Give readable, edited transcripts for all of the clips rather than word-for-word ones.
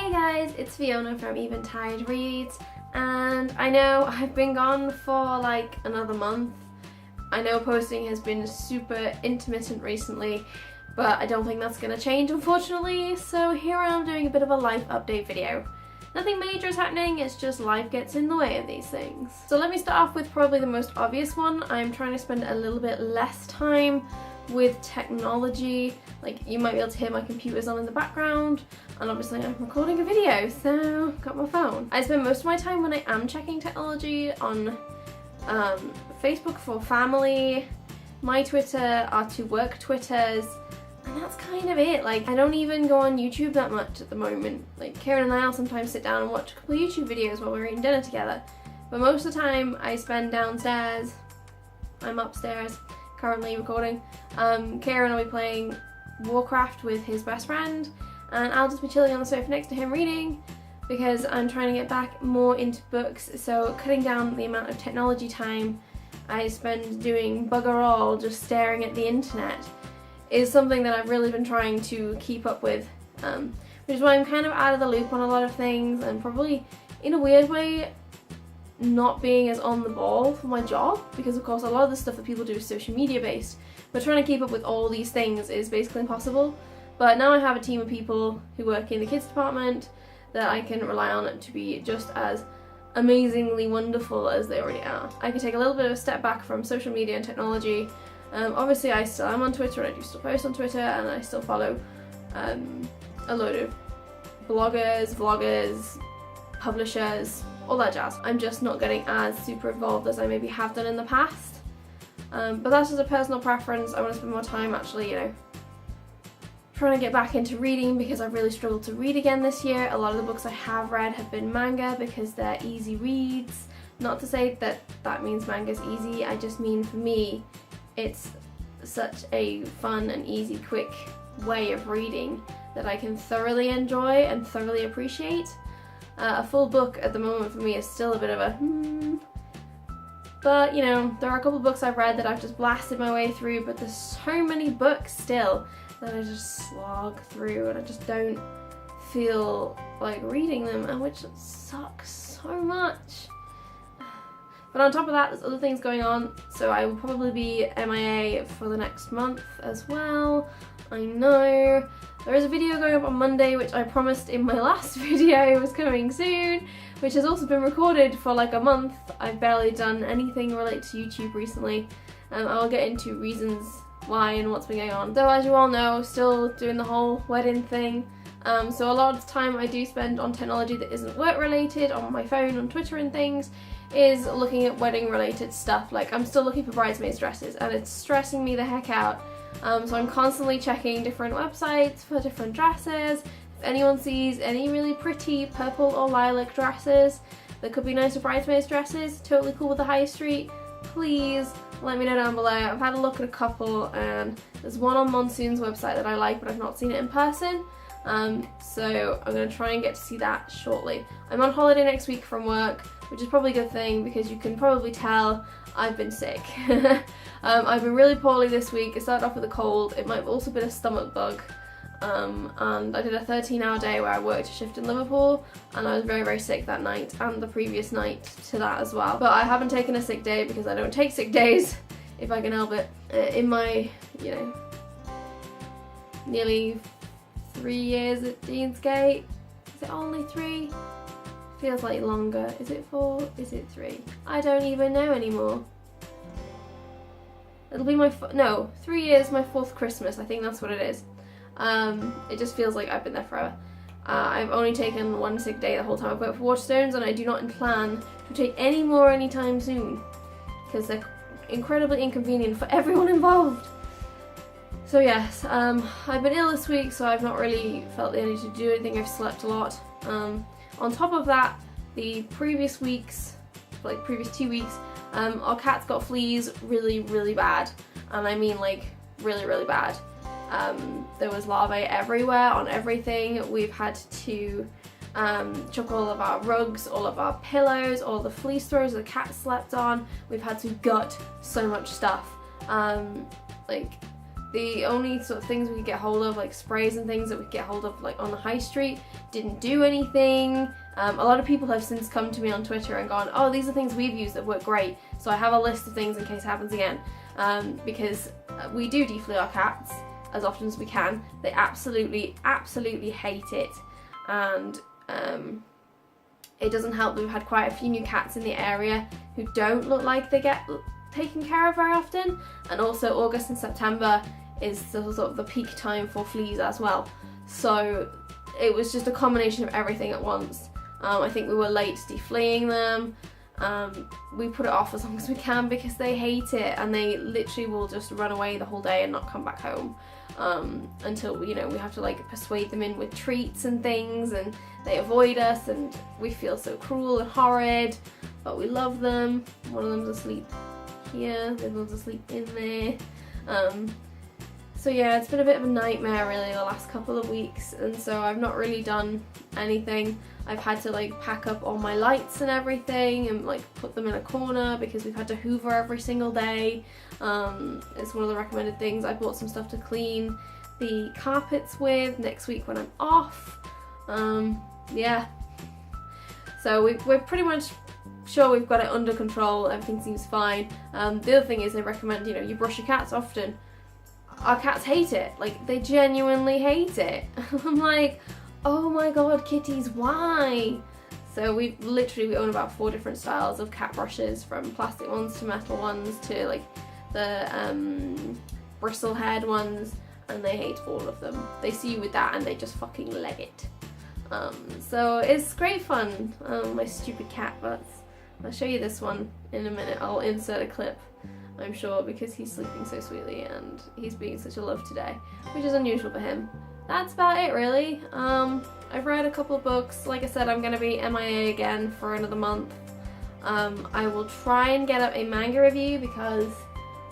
Hey guys, it's Fiona from Even Tired Reads, and I know I've been gone for like another month. I know posting has been super intermittent recently, but I don't think that's going to change unfortunately, so here I am doing a bit of a life update video. Nothing major is happening, it's just life gets in the way of these things. So let me start off with probably the most obvious one. I'm trying to spend a little bit less time with technology. Like, you might be able to hear my computer's on in the background, and obviously I'm recording a video, so got my phone. I spend most of my time when I am checking technology on Facebook for family, my Twitter, our two work Twitters, and that's kind of it. Like, I don't even go on YouTube that much at the moment. Like, Karen and I'll sometimes sit down and watch a couple of YouTube videos while we're eating dinner together, but most of the time I spend downstairs. I'm upstairs currently recording. Kieran will be playing Warcraft with his best friend, and I'll just be chilling on the sofa next to him reading, because I'm trying to get back more into books, so cutting down the amount of technology time I spend doing bugger all just staring at the internet is something that I've really been trying to keep up with, which is why I'm kind of out of the loop on a lot of things, and probably in a weird way not being as on the ball for my job, because of course a lot of the stuff that people do is social media based, but trying to keep up with all these things is basically impossible. But now I have a team of people who work in the kids department that I can rely on to be just as amazingly wonderful as they already are. I can take a little bit of a step back from social media and technology. Obviously I still am on Twitter, and I do still post on Twitter, and I still follow a load of bloggers, vloggers, publishers, all that jazz. I'm just not getting as super involved as I maybe have done in the past. But that's just a personal preference. I want to spend more time actually, trying to get back into reading, because I've really struggled to read again this year. A lot of the books I have read have been manga because they're easy reads. Not to say that that means manga's easy, I just mean for me it's such a fun and easy, quick way of reading that I can thoroughly enjoy and thoroughly appreciate. A full book at the moment for me is still a bit of a but there are a couple of books I've read that I've just blasted my way through, but there's so many books still that I just slog through, and I just don't feel like reading them, and which sucks so much. But on top of that, there's other things going on, so I will probably be MIA for the next month as well. I know. There is a video going up on Monday, which I promised in my last video was coming soon, which has also been recorded for like a month. I've barely done anything related to YouTube recently. I'll get into reasons why and what's been going on. Though, as you all know, still doing the whole wedding thing. So a lot of the time I do spend on technology that isn't work related, on my phone, on Twitter and things, is looking at wedding related stuff. Like, I'm still looking for bridesmaids dresses, and it's stressing me the heck out. So I'm constantly checking different websites for different dresses. If anyone sees any really pretty purple or lilac dresses that could be nice for bridesmaids dresses, totally cool with the high street, please let me know down below. I've had a look at a couple, and there's one on Monsoon's website that I like, but I've not seen it in person. So I'm going to try and get to see that shortly. I'm on holiday next week from work, which is probably a good thing, because you can probably tell I've been sick. I've been really poorly this week. It started off with a cold. It might have also been a stomach bug. And I did a 13-hour day where I worked a shift in Liverpool, and I was very, very sick that night and the previous night to that as well. But I haven't taken a sick day because I don't take sick days if I can help it. In my, nearly 3 years at Deansgate. Is it only 3? Feels like longer. Is it 4? Is it 3? I don't even know anymore. It'll be my 3 years, my 4th Christmas. I think that's what it is. It just feels like I've been there forever. I've only taken one sick day the whole time I've worked for Waterstones, and I do not plan to take any more anytime soon, because they're incredibly inconvenient for everyone involved. So yes, I've been ill this week, so I've not really felt the energy to do anything. I've slept a lot. On top of that, the previous weeks, like previous 2 weeks, our cats got fleas really, really bad, and I mean like really, really bad. There was larvae everywhere on everything. We've had to chuck all of our rugs, all of our pillows, all the fleece throws the cat slept on. We've had to gut so much stuff. Like The only sort of things we could get hold of, like sprays and things that we could get hold of like on the high street, didn't do anything. A lot of people have since come to me on Twitter and gone, oh, these are things we've used that work great. So I have a list of things in case it happens again. Because we do deflea our cats as often as we can. They absolutely hate it. And it doesn't help that we've had quite a few new cats in the area who don't look like they get taken care of very often. And also August and September is sort of the peak time for fleas as well. So it was just a combination of everything at once. I think we were late defleeing them. We put it off as long as we can because they hate it, and they literally will just run away the whole day and not come back home until we have to like persuade them in with treats and things, and they avoid us, and we feel so cruel and horrid, but we love them. One of them's asleep here, the other one's asleep in there. So yeah, it's been a bit of a nightmare really the last couple of weeks, and so I've not really done anything. I've had to like pack up all my lights and everything and like put them in a corner because we've had to hoover every single day. It's one of the recommended things. I bought some stuff to clean the carpets with next week when I'm off. Yeah. So we're pretty much sure we've got it under control, everything seems fine. The other thing is they recommend, you brush your cats often. Our cats hate it, like they genuinely hate it. I'm like, oh my god, kitties, why? So we own about 4 different styles of cat brushes, from plastic ones to metal ones to like the bristle haired ones, and they hate all of them. They see you with that and they just fucking leg it. So it's great fun, my stupid cat butts. I'll show you this one in a minute. I'll insert a clip, I'm sure, because he's sleeping so sweetly and he's being such a love today, which is unusual for him. That's about it really. I've read a couple of books. Like I said, I'm going to be MIA again for another month. I will try and get up a manga review because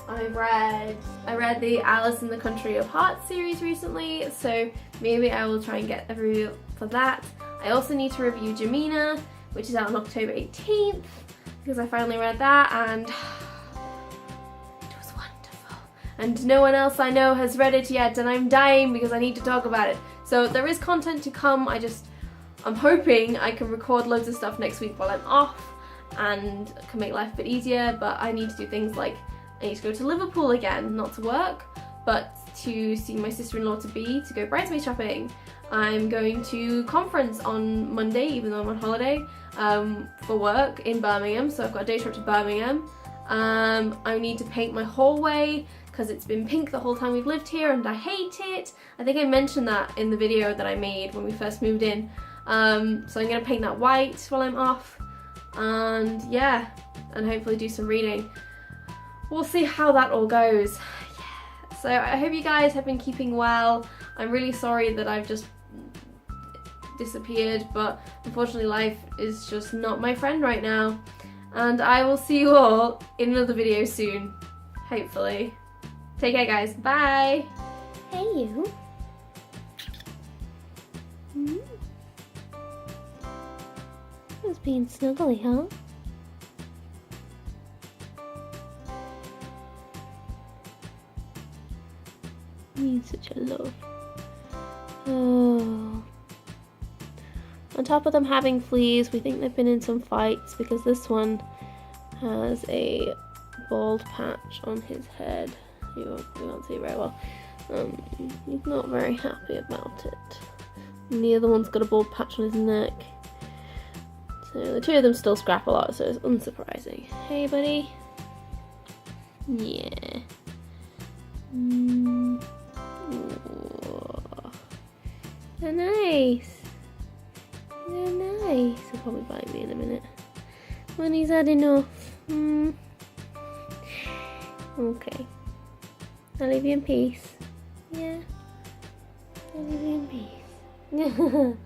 I read the Alice in the Country of Hearts series recently, so maybe I will try and get a review for that. I also need to review Jamina, which is out on October 18th, because I finally read that and it was wonderful. And no one else I know has read it yet, and I'm dying because I need to talk about it. So there is content to come. I'm hoping I can record loads of stuff next week while I'm off and can make life a bit easier, but I need to do things like I need to go to Liverpool again, not to work, but to see my sister-in-law-to-be, to go bridesmaid shopping. I'm going to conference on Monday, even though I'm on holiday, for work in Birmingham, so I've got a day trip to Birmingham. I need to paint my hallway because it's been pink the whole time we've lived here and I hate it. I think I mentioned that in the video that I made when we first moved in. So I'm going to paint that white while I'm off, and yeah, and hopefully do some reading. We'll see how that all goes. Yeah. So I hope you guys have been keeping well. I'm really sorry that I've just disappeared, but unfortunately life is just not my friend right now. And I will see you all in another video soon, hopefully. Take care guys, bye! Hey you! Who's being snuggly, huh? You're such a love. Oh. On top of them having fleas, we think they've been in some fights because this one has a bald patch on his head. You won't see very well. He's not very happy about it. And the other one's got a bald patch on his neck. So the two of them still scrap a lot, so it's unsurprising. Hey buddy. Yeah. They're nice. They're nice. He'll probably bite me in a minute. When he's had enough. Okay. I'll leave you in peace. Yeah. I'll leave you in peace.